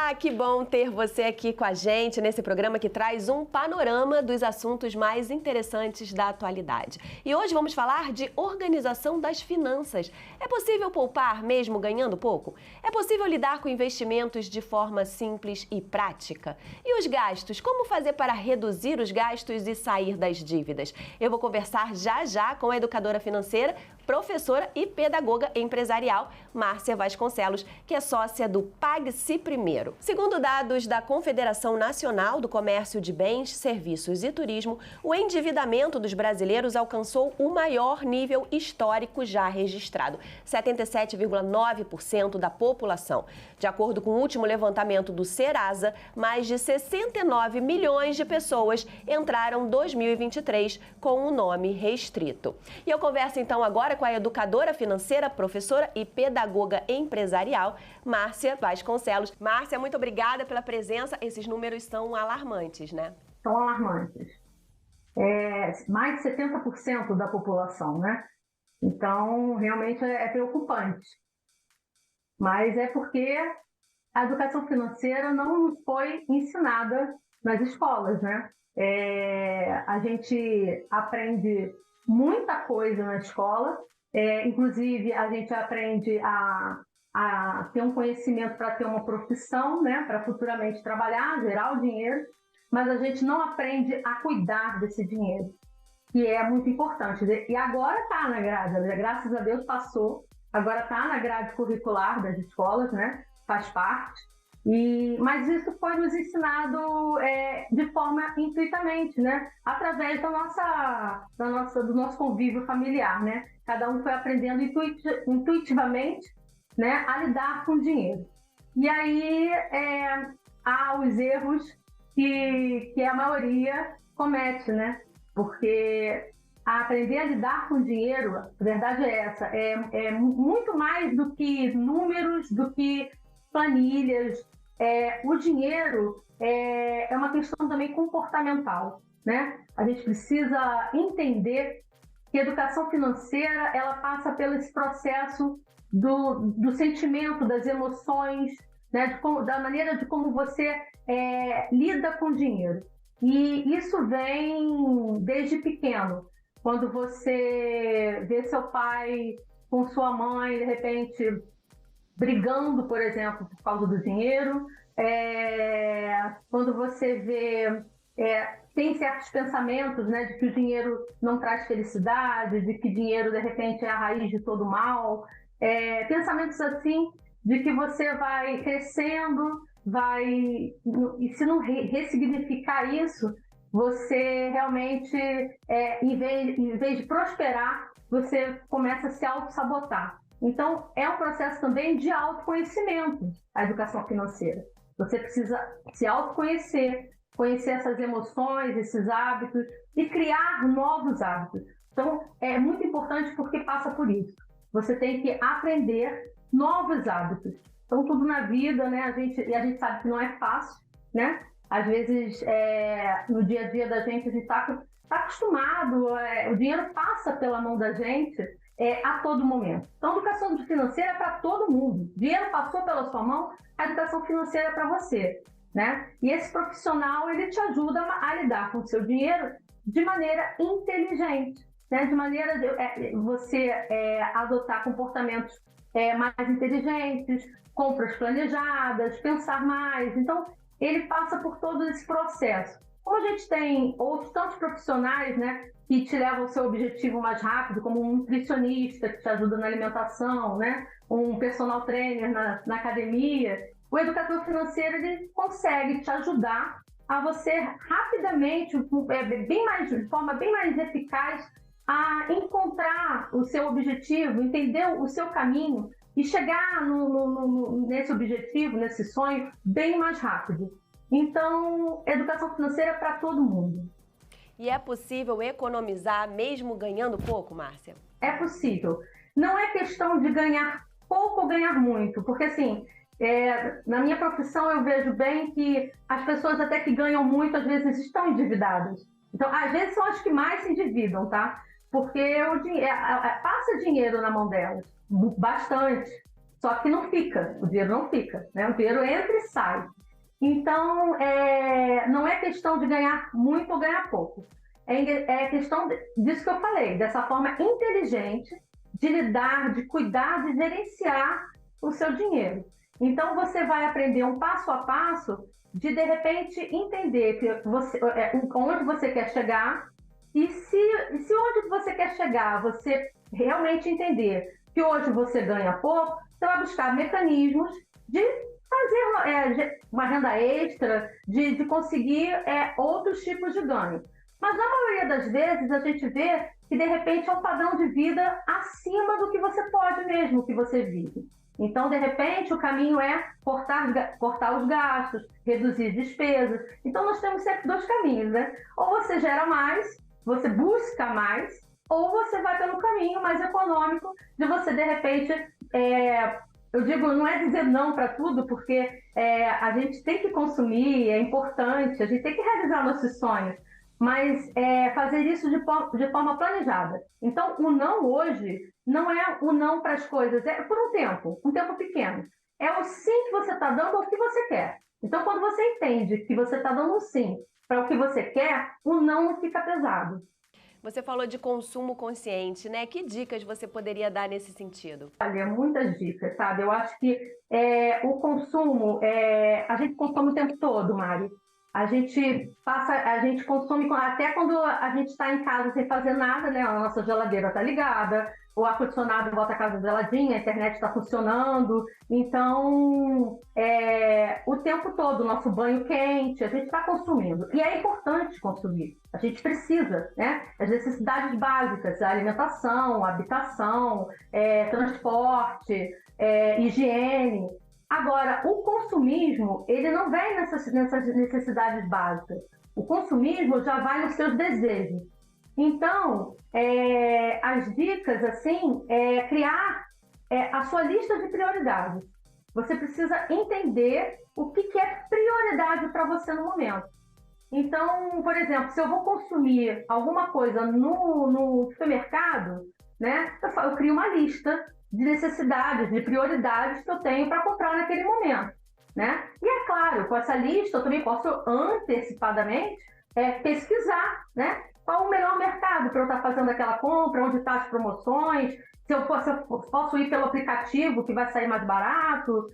Olá, que bom ter você aqui com a gente nesse programa que traz um panorama dos assuntos mais interessantes da atualidade. E hoje vamos falar de organização das finanças. É possível poupar mesmo ganhando pouco? É possível lidar com investimentos de forma simples e prática? E os gastos? Como fazer para reduzir os gastos e sair das dívidas? Eu vou conversar já com a educadora financeira, professora e pedagoga empresarial Márcia Vasconcelos, que é sócia do Pague-se Primeiro. Segundo dados da Confederação Nacional do Comércio de Bens, Serviços e Turismo, o endividamento dos brasileiros alcançou o maior nível histórico já registrado, 77,9% da população. De acordo com o último levantamento do Serasa, mais de 69 milhões de pessoas entraram 2023 com o nome restrito. E eu converso então agora com a educadora financeira, professora e pedagoga empresarial, Márcia Vasconcelos. Márcia, muito obrigada pela presença. Esses números são alarmantes, né? São alarmantes. Mais de 70% da população, né? Então, realmente é preocupante. Mas é porque a educação financeira não foi ensinada nas escolas, né? A gente aprende muita coisa na escola, inclusive a gente aprende a ter um conhecimento para ter uma profissão, né, para futuramente trabalhar, gerar o dinheiro, mas a gente não aprende a cuidar desse dinheiro, que é muito importante. E agora está na grade, graças a Deus passou, agora está na grade curricular das escolas, né, faz parte. Mas isso foi nos ensinado de forma intuitamente, né? Através do nosso convívio familiar, né? Cada um foi aprendendo intuitivamente, né, a lidar com o dinheiro. E aí há os erros que a maioria comete, né? Porque aprender a lidar com o dinheiro, a verdade é essa, é muito mais do que números, do que planilhas. O dinheiro é uma questão também comportamental, né? A gente precisa entender que a educação financeira ela passa pelo esse processo do sentimento, das emoções, né? Da maneira de como você lida com o dinheiro. E isso vem desde pequeno, quando você vê seu pai com sua mãe, de repente, brigando, por exemplo, por causa do dinheiro, quando você vê, tem certos pensamentos, né, de que o dinheiro não traz felicidade, de que dinheiro, de repente, é a raiz de todo mal, pensamentos assim, de que você vai crescendo, e se não ressignificar isso, você realmente, em vez de prosperar, você começa a se auto-sabotar. Então, é um processo também de autoconhecimento, a educação financeira. Você precisa se autoconhecer, conhecer essas emoções, esses hábitos e criar novos hábitos. Então, é muito importante porque passa por isso. Você tem que aprender novos hábitos. Então, tudo na vida, né? A gente sabe que não é fácil, né? Às vezes, no dia a dia da gente, a gente está acostumado, o dinheiro passa pela mão da gente, a todo momento. Então, a educação financeira é para todo mundo. O dinheiro passou pela sua mão, a educação financeira é para você, né? E esse profissional, ele te ajuda a lidar com o seu dinheiro de maneira inteligente, né? De maneira de você adotar comportamentos mais inteligentes, compras planejadas, pensar mais. Então, ele passa por todo esse processo. Como a gente tem outros tantos profissionais, né, que te levam ao seu objetivo mais rápido, como um nutricionista que te ajuda na alimentação, né, um personal trainer na academia, o educador financeiro ele consegue te ajudar a você rapidamente, de forma bem mais eficaz, a encontrar o seu objetivo, entender o seu caminho e chegar nesse objetivo, nesse sonho, bem mais rápido. Então, educação financeira é para todo mundo. E é possível economizar mesmo ganhando pouco, Márcia? É possível. Não é questão de ganhar pouco ou ganhar muito, porque assim, na minha profissão eu vejo bem que as pessoas até que ganham muito, às vezes estão endividadas. Então, às vezes são as que mais se endividam, tá? Porque passa dinheiro na mão delas, bastante. Só que não fica, o dinheiro não fica, né? O dinheiro entra e sai. Então, não é questão de ganhar muito ou ganhar pouco. É questão disso que eu falei, dessa forma inteligente de lidar, de cuidar, de gerenciar o seu dinheiro. Então, você vai aprender um passo a passo de repente, entender que onde você quer chegar e se onde você quer chegar, você realmente entender que hoje você ganha pouco, você vai buscar mecanismos de fazer uma renda extra, de conseguir outros tipos de ganho. Mas na maioria das vezes a gente vê que de repente é um padrão de vida acima do que você pode mesmo, que você vive. Então, de repente, o caminho é cortar os gastos, reduzir despesas. Então, nós temos sempre dois caminhos, né? Ou você gera mais, você busca mais, ou você vai pelo caminho mais econômico de você, de repente, eu digo, não é dizer não para tudo, porque a gente tem que consumir, é importante, a gente tem que realizar nossos sonhos, mas fazer isso de forma planejada. Então, o não hoje não é o não para as coisas, é por um tempo pequeno. É o sim que você está dando ao que você quer. Então, quando você entende que você está dando um sim para o que você quer, o não fica pesado. Você falou de consumo consciente, né? Que dicas você poderia dar nesse sentido? Olha, muitas dicas, sabe? Eu acho que o consumo, a gente consome o tempo todo, Mari. A gente consome até quando a gente está em casa sem fazer nada, né? A nossa geladeira está ligada, o ar-condicionado bota a casa geladinha, a internet está funcionando. Então, o tempo todo, o nosso banho quente, a gente está consumindo. E é importante consumir. A gente precisa, né? As necessidades básicas, a alimentação, a habitação, transporte, higiene. Agora, o consumismo, ele não vem nessas necessidades básicas. O consumismo já vai nos seus desejos. Então, as dicas, assim, é criar a sua lista de prioridades. Você precisa entender o que é prioridade para você no momento. Então, por exemplo, se eu vou consumir alguma coisa no supermercado, né, eu crio uma lista de necessidades, de prioridades que eu tenho para comprar naquele momento, né? E é claro, com essa lista eu também posso antecipadamente pesquisar, né? Qual o melhor mercado para eu estar fazendo aquela compra, onde estão as promoções, se eu posso ir pelo aplicativo que vai sair mais barato,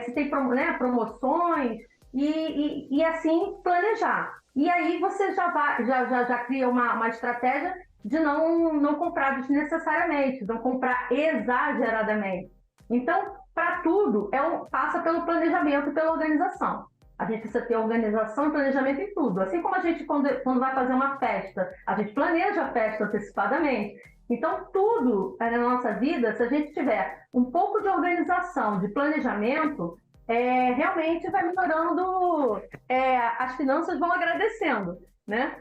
se tem promoções, e assim planejar. E aí você já cria uma estratégia de não comprar desnecessariamente, não comprar exageradamente. Então, para tudo, passa pelo planejamento e pela organização. A gente precisa ter organização e planejamento em tudo. Assim como a gente, quando vai fazer uma festa, a gente planeja a festa antecipadamente. Então, tudo na nossa vida, se a gente tiver um pouco de organização, de planejamento, realmente vai melhorando, as finanças vão agradecendo, né?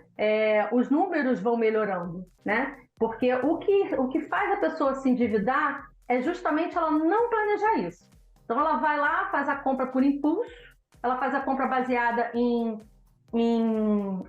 Os números vão melhorando, né? Porque o que faz a pessoa se endividar é justamente ela não planejar isso. Então, ela vai lá, faz a compra por impulso, ela faz a compra baseada em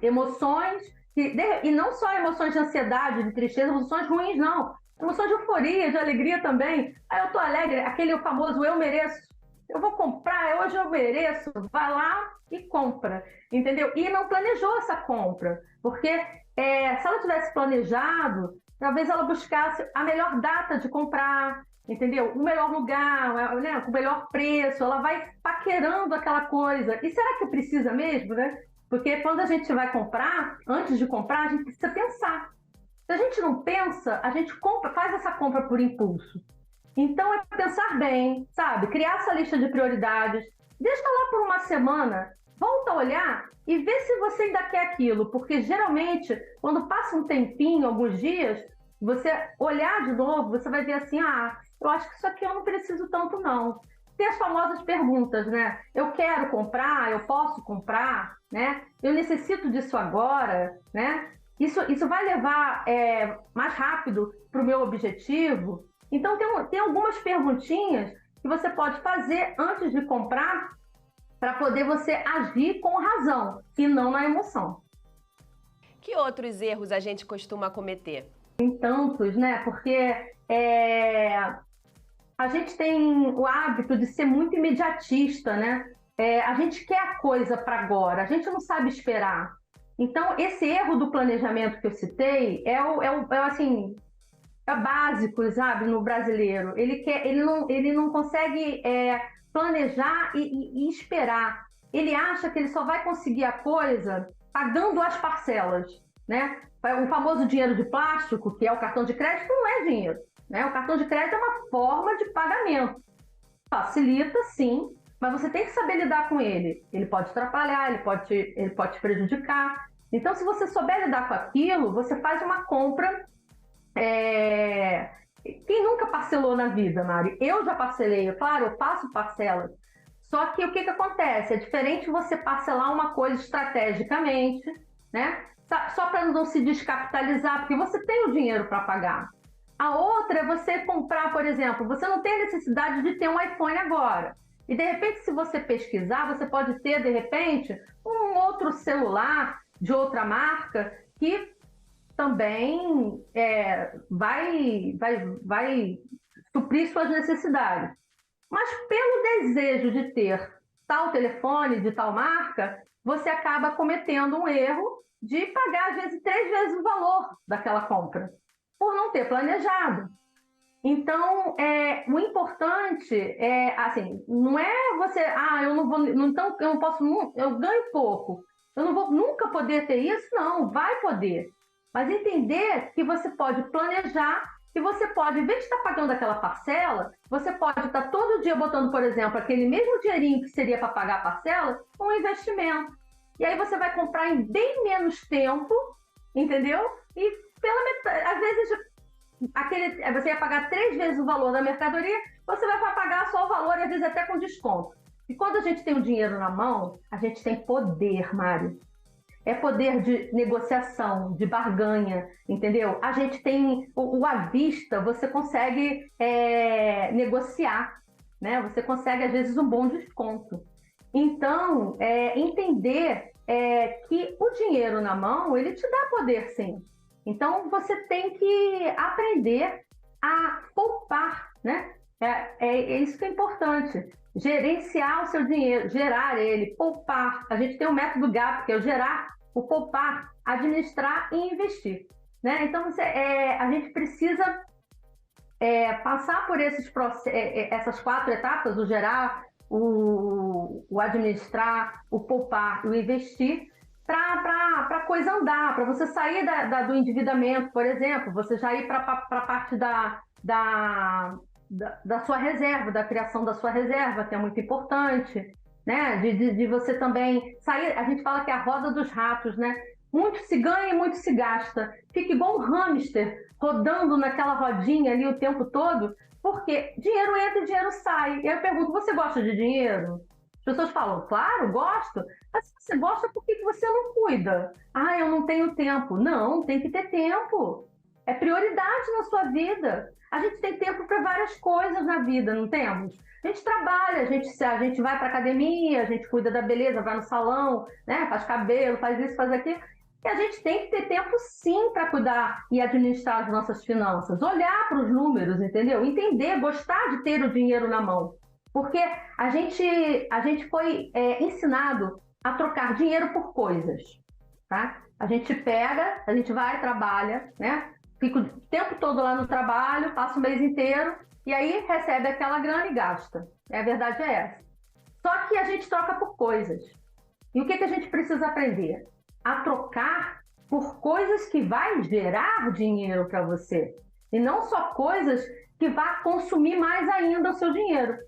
emoções, e não só emoções de ansiedade, de tristeza, emoções ruins, não. Emoções de euforia, de alegria também. Aí eu tô alegre, aquele famoso eu mereço. Eu vou comprar, hoje eu mereço. Vai lá e compra, entendeu? E não planejou essa compra, porque se ela tivesse planejado, talvez ela buscasse a melhor data de comprar, entendeu? O melhor lugar, né? O melhor preço, ela vai paquerando aquela coisa. E será que precisa mesmo, né? Porque quando a gente vai comprar, antes de comprar, a gente precisa pensar. Se a gente não pensa, a gente faz essa compra por impulso. Então, é pensar bem, sabe? Criar essa lista de prioridades. Deixa lá por uma semana, volta a olhar e vê se você ainda quer aquilo. Porque, geralmente, quando passa um tempinho, alguns dias, você olhar de novo, você vai ver assim, eu acho que isso aqui eu não preciso tanto, não. Tem as famosas perguntas, né? Eu quero comprar, eu posso comprar, né? Eu necessito disso agora, né? Isso vai levar mais rápido para o meu objetivo. Então, tem algumas perguntinhas que você pode fazer antes de comprar para poder você agir com razão e não na emoção. Que outros erros a gente costuma cometer? Tem tantos, né? Porque a gente tem o hábito de ser muito imediatista, né? a gente quer a coisa para agora, a gente não sabe esperar. Então, esse erro do planejamento que eu citei assim, é básico, sabe, no brasileiro. Ele não consegue planejar e esperar. Ele acha que ele só vai conseguir a coisa pagando as parcelas, né? O famoso dinheiro de plástico, que é o cartão de crédito, não é dinheiro, né? O cartão de crédito é uma forma de pagamento. Facilita, sim, mas você tem que saber lidar com ele. Ele pode atrapalhar, ele pode te prejudicar. Então, se você souber lidar com aquilo, você faz uma compra. Quem nunca parcelou na vida, Mari? Eu já parcelei, claro, eu faço parcelas. Só que o que acontece? É diferente você parcelar uma coisa estrategicamente, né? Só para não se descapitalizar, porque você tem o dinheiro para pagar. A outra é você comprar, por exemplo, você não tem necessidade de ter um iPhone agora. E, de repente, se você pesquisar, você pode ter, de repente, um outro celular de outra marca que também vai suprir suas necessidades. Mas pelo desejo de ter tal telefone, de tal marca, você acaba cometendo um erro de pagar, às vezes, 3 vezes o valor daquela compra, por não ter planejado. Então, o importante assim, não é você, eu não vou, então eu não posso, eu ganho pouco, eu não vou nunca poder ter isso, não, vai poder. Mas entender que você pode planejar, que você pode, em vez de estar pagando aquela parcela, você pode estar todo dia botando, por exemplo, aquele mesmo dinheirinho que seria para pagar a parcela, um investimento. E aí você vai comprar em bem menos tempo, entendeu? E pela metade, às vezes, você ia pagar 3 vezes o valor da mercadoria, você vai pagar só o valor, às vezes até com desconto. E quando a gente tem o dinheiro na mão, a gente tem poder, Mário. É poder de negociação, de barganha, entendeu? A gente tem o à vista, você consegue negociar, né? Você consegue, às vezes, um bom desconto. Então, entender que o dinheiro na mão, ele te dá poder, sim. Então, você tem que aprender a poupar, né? É isso que é importante. Gerenciar o seu dinheiro, gerar ele, poupar. A gente tem o método GAP, que é o gerar, o poupar, administrar e investir, né? Então, a gente precisa passar por essas 4 etapas, o gerar, o administrar, o poupar e o investir, para a coisa andar, para você sair do endividamento, por exemplo, você já ir para a parte da sua reserva, da criação da sua reserva, que é muito importante, né? De você também sair, a gente fala que é a roda dos ratos, né? Muito se ganha e muito se gasta. Fica igual um hamster rodando naquela rodinha ali o tempo todo, porque dinheiro entra e dinheiro sai. E aí eu pergunto, você gosta de dinheiro? As pessoas falam, claro, gosto. Mas se você gosta, por que você não cuida? Eu não tenho tempo. Não, tem que ter tempo. É prioridade na sua vida. A gente tem tempo para várias coisas na vida, não temos? A gente trabalha, a gente vai para academia, a gente cuida da beleza, vai no salão, né? Faz cabelo, faz isso, faz aquilo. E a gente tem que ter tempo, sim, para cuidar e administrar as nossas finanças. Olhar para os números, entendeu? Entender, gostar de ter o dinheiro na mão. Porque a gente foi ensinado a trocar dinheiro por coisas, tá? A gente pega, a gente vai, trabalha, né? Fica o tempo todo lá no trabalho, passa o mês inteiro, e aí recebe aquela grana e gasta. A verdade é essa. Só que a gente troca por coisas. E o que a gente precisa aprender? A trocar por coisas que vai gerar dinheiro para você. E não só coisas que vá consumir mais ainda o seu dinheiro.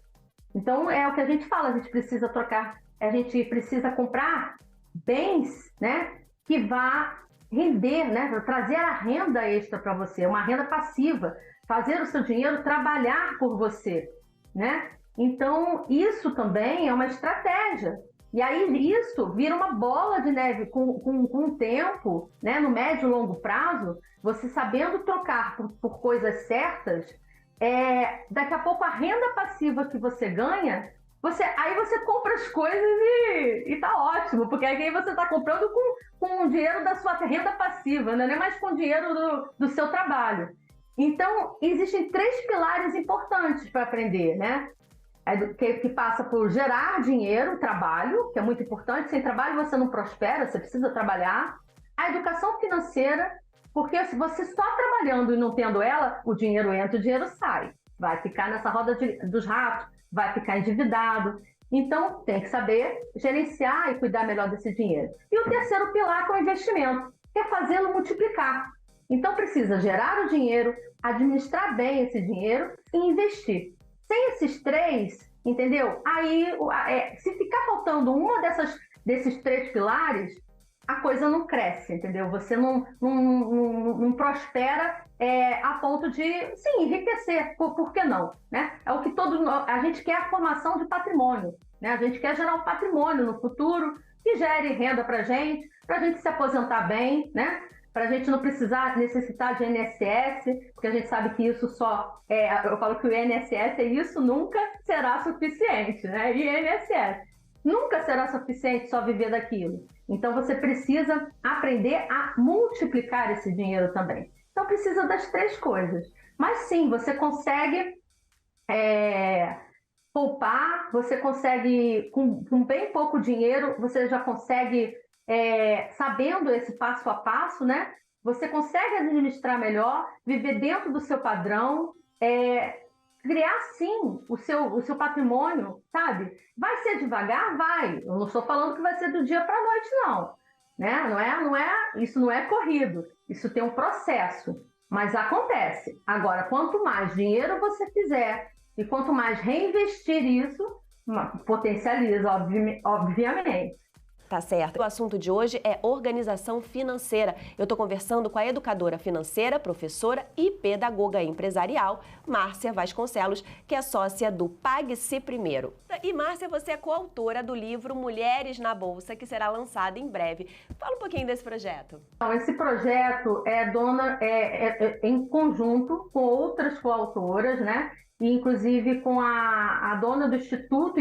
Então, é o que a gente fala, a gente precisa trocar, a gente precisa comprar bens, né, que vá render, né, trazer a renda extra para você, uma renda passiva, fazer o seu dinheiro trabalhar por você, né? Então, isso também é uma estratégia. E aí isso vira uma bola de neve com o tempo, né, no médio e longo prazo, você sabendo trocar por coisas certas, daqui a pouco a renda passiva que você ganha, aí você compra as coisas e tá ótimo, porque aí você tá comprando com o dinheiro da sua renda passiva, né? Não é mais com o dinheiro do seu trabalho. Então, existem 3 pilares importantes para aprender, né? que passa por gerar dinheiro, trabalho, que é muito importante. Sem trabalho você não prospera, você precisa trabalhar. A educação financeira, porque se você só trabalhando e não tendo ela, o dinheiro entra, o dinheiro sai. Vai ficar nessa roda dos ratos, vai ficar endividado. Então, tem que saber gerenciar e cuidar melhor desse dinheiro. E o terceiro pilar que é o investimento, que é fazê-lo multiplicar. Então, precisa gerar o dinheiro, administrar bem esse dinheiro e investir. Sem esses três, entendeu? Aí, se ficar faltando uma desses três pilares, a coisa não cresce, entendeu? Você não prospera a ponto de, sim, enriquecer. Por que não? Né? É o que a gente quer, a formação de patrimônio. Né? A gente quer gerar um patrimônio no futuro que gere renda para a gente se aposentar bem, né? Para a gente não necessitar de INSS, porque a gente sabe que isso eu falo que o INSS isso nunca será suficiente, né? E INSS nunca será suficiente só viver daquilo. Então você precisa aprender a multiplicar esse dinheiro também. Então precisa das três coisas. Mas sim, você consegue poupar, você consegue, com bem pouco dinheiro, você já consegue, sabendo esse passo a passo, né? Você consegue administrar melhor, viver dentro do seu padrão, criar sim o seu patrimônio, sabe? Vai ser devagar? Vai. Eu não estou falando que vai ser do dia para a noite, não. Né? Isso não é corrido. Isso tem um processo, mas acontece. Agora, quanto mais dinheiro você fizer e quanto mais reinvestir isso, potencializa, obviamente. Tá certo. O assunto de hoje é organização financeira. Eu estou conversando com a educadora financeira, professora e pedagoga empresarial, Márcia Vasconcelos, que é sócia do Pague-se Primeiro. E Márcia, você é coautora do livro Mulheres na Bolsa, que será lançado em breve. Fala um pouquinho desse projeto. Então, esse projeto é em conjunto com outras coautoras, né? E, inclusive, com a dona do instituto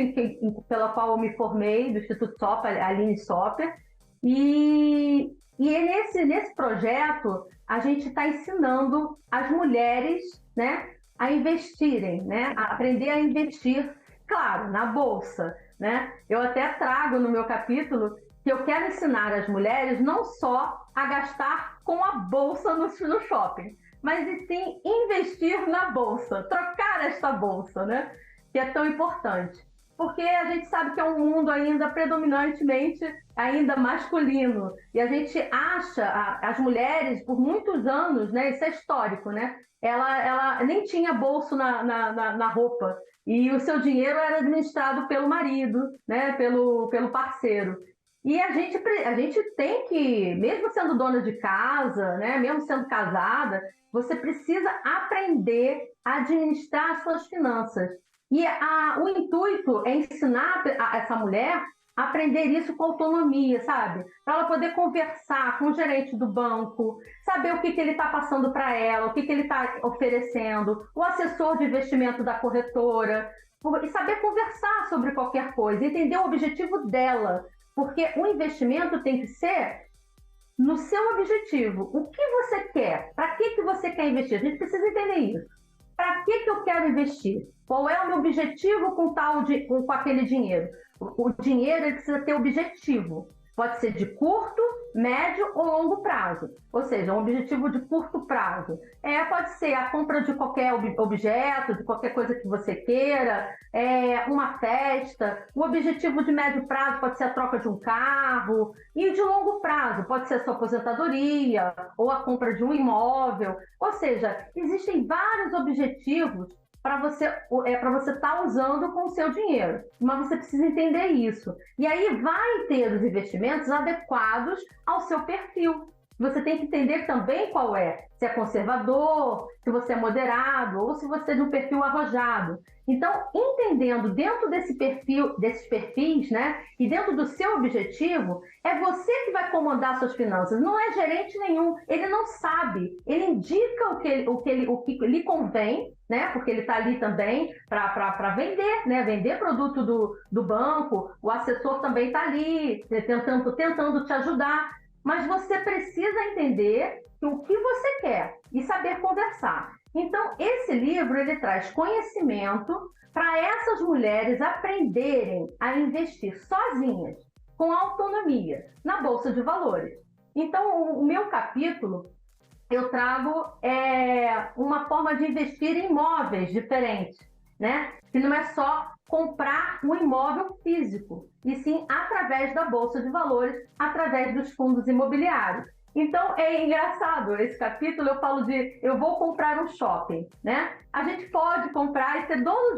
pela qual eu me formei, do Instituto Soper, a Aline Soper. E nesse projeto, a gente está ensinando as mulheres, né, a investirem, né, a aprender a investir, claro, na Bolsa. Né? Eu até trago no meu capítulo que eu quero ensinar as mulheres não só a gastar com a Bolsa no shopping, mas e sim investir na Bolsa, trocar esta Bolsa, né? Que é tão importante. Porque a gente sabe que é um mundo ainda predominantemente ainda masculino. E a gente acha, as mulheres, por muitos anos, né? Isso é histórico, né? Ela nem tinha bolso na roupa. E o seu dinheiro era administrado pelo marido, né? Pelo parceiro. E a gente tem que, mesmo sendo dona de casa, né? Mesmo sendo casada, você precisa aprender a administrar as suas finanças. E o intuito é ensinar essa mulher a aprender isso com autonomia, sabe? Para ela poder conversar com o gerente do banco, saber o que ele está passando para ela, o que ele está oferecendo, o assessor de investimento da corretora, e saber conversar sobre qualquer coisa, entender o objetivo dela, porque o investimento tem que ser no seu objetivo. O que você quer? Para que você quer investir? A gente precisa entender isso. Para que eu quero investir? Qual é o meu objetivo com aquele dinheiro? O dinheiro ele precisa ter objetivo. Pode ser de curto, médio ou longo prazo. Ou seja, um objetivo de curto prazo. Pode ser a compra de qualquer objeto, de qualquer coisa que você queira, uma festa. O objetivo de médio prazo pode ser a troca de um carro. E de longo prazo pode ser a sua aposentadoria ou a compra de um imóvel. Ou seja, existem vários objetivos para você estar usando com o seu dinheiro. Mas você precisa entender isso. E aí vai ter os investimentos adequados ao seu perfil. Você tem que entender também qual é. Se é conservador, se você é moderado ou se você é de um perfil arrojado. Então, entendendo dentro desses perfis, né, e dentro do seu objetivo, é você que vai comandar suas finanças. Não é gerente nenhum. Ele não sabe. Ele indica o que lhe convém, né, porque ele está ali também para vender, né, vender produto do banco. O assessor também está ali tentando te ajudar. Mas você precisa entender o que você quer e saber conversar. Então, esse livro ele traz conhecimento para essas mulheres aprenderem a investir sozinhas, com autonomia, na Bolsa de Valores. Então, o meu capítulo, eu trago uma forma de investir em imóveis diferentes, né? Que não é só comprar um imóvel físico, e sim através da Bolsa de Valores, através dos fundos imobiliários. Então, é engraçado, esse capítulo eu falo de eu vou comprar um shopping, né? A gente pode comprar e ser dono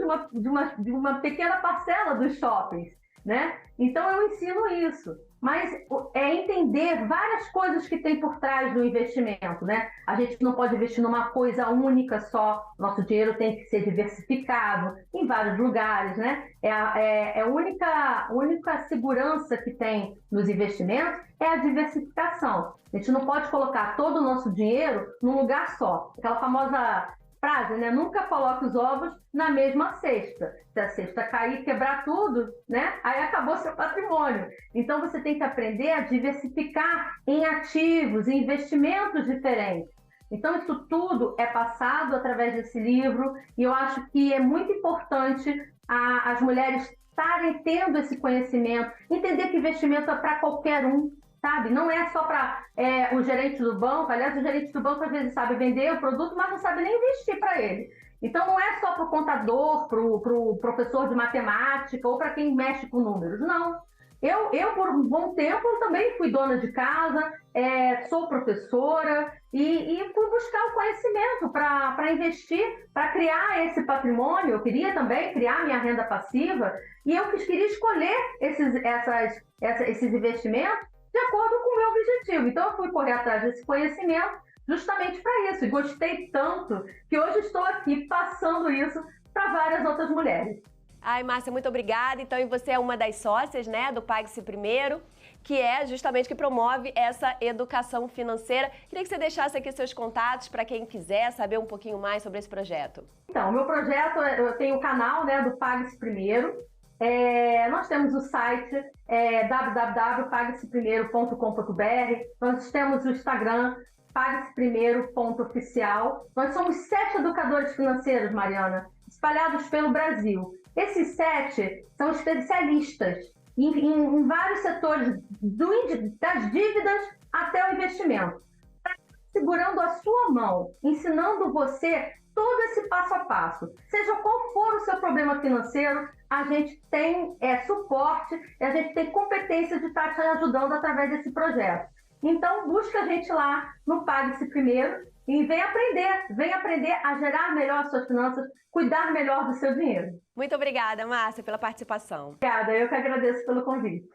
de uma pequena parcela dos shoppings, né? Então, eu ensino isso. Mas é entender várias coisas que tem por trás do investimento, né? A gente não pode investir numa coisa única só, nosso dinheiro tem que ser diversificado em vários lugares, né? A única segurança que tem nos investimentos é a diversificação. A gente não pode colocar todo o nosso dinheiro num lugar só. Aquela famosa frase, né? Nunca coloque os ovos na mesma cesta. Se a cesta cair, quebrar tudo, né? Aí acabou seu patrimônio. Então você tem que aprender a diversificar em ativos, em investimentos diferentes. Então isso tudo é passado através desse livro e eu acho que é muito importante as mulheres estarem tendo esse conhecimento, entender que investimento é para qualquer um, sabe? Não é só para o gerente do banco. Aliás, o gerente do banco às vezes sabe vender o produto, mas não sabe nem investir para ele. Então, não é só para o contador, para o professor de matemática ou para quem mexe com números, não. Eu, por um bom tempo, também fui dona de casa, sou professora e fui buscar o conhecimento para investir, para criar esse patrimônio. Eu queria também criar minha renda passiva e eu queria escolher esses investimentos de acordo com o meu objetivo. Então, eu fui correr atrás desse conhecimento justamente para isso. E gostei tanto que hoje estou aqui passando isso para várias outras mulheres. Ai, Márcia, muito obrigada. Então, e você é uma das sócias, né, do Pague-se Primeiro, que é justamente que promove essa educação financeira. Queria que você deixasse aqui seus contatos para quem quiser saber um pouquinho mais sobre esse projeto. Então, o meu projeto, eu tenho o canal, né, do Pague-se Primeiro. Nós temos o site www.pagueseprimeiro.com.br. Nós temos o Instagram, pagueseprimeiro.oficial. Nós somos 7 educadores financeiros, Mariana, espalhados pelo Brasil. Esses 7 são especialistas em vários setores, das dívidas até o investimento, segurando a sua mão, ensinando você todo esse passo a passo. Seja qual for o seu problema financeiro, a gente tem suporte e a gente tem competência de estar te ajudando através desse projeto. Então, busca a gente lá no Pague-se Primeiro e vem aprender a gerar melhor as suas finanças, cuidar melhor do seu dinheiro. Muito obrigada, Márcia, pela participação. Obrigada, eu que agradeço pelo convite.